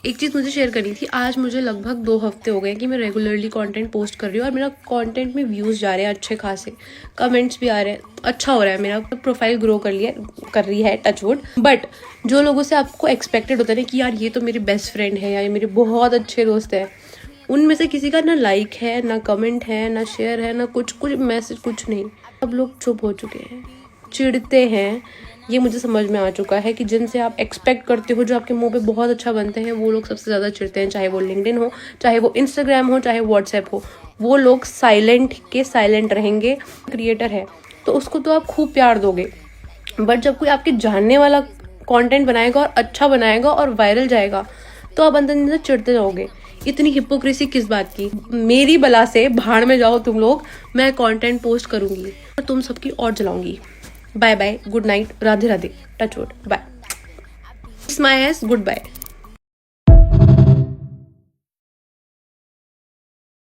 एक चीज़ मुझे शेयर करनी थी। आज मुझे लगभग 2 हफ्ते हो गए कि मैं रेगुलरली कंटेंट पोस्ट कर रही हूँ और मेरा कंटेंट में व्यूज़ जा रहे हैं अच्छे खासे, कमेंट्स भी आ रहे हैं, अच्छा हो रहा है, मेरा प्रोफाइल ग्रो कर रही है टचवुड। बट जो लोगों से आपको एक्सपेक्टेड होता है ना कि यार ये तो मेरी बेस्ट फ्रेंड है या ये मेरे बहुत अच्छे दोस्त है, उनमें से किसी का ना लाइक है, ना कमेंट है, ना शेयर है, ना कुछ मैसेज, कुछ नहीं। सब लोग चुप हो चुके हैं, चिढ़ते हैं। ये मुझे समझ में आ चुका है कि जिनसे आप एक्सपेक्ट करते हो, जो आपके मुंह पे बहुत अच्छा बनते हैं, वो लोग सबसे ज़्यादा चिढ़ते हैं। चाहे वो लिंक्डइन हो, चाहे वो इंस्टाग्राम हो, चाहे व्हाट्सएप हो, वो लोग साइलेंट रहेंगे। क्रिएटर है तो उसको तो आप खूब प्यार दोगे, बट जब कोई आपके जानने वाला कंटेंट बनाएगा और अच्छा बनाएगा और वायरल जाएगा, तो आप अंदर अंदर चिढ़ते जाओगे। इतनी हिपोक्रेसी किस बात की? मेरी बला से भाड़ में जाओ तुम लोग। मैं कंटेंट पोस्ट करूंगी और तुम सबकी और जलाऊंगी। Bye bye, good night, Radhe Radhe, touch wood, bye. Smile, good bye.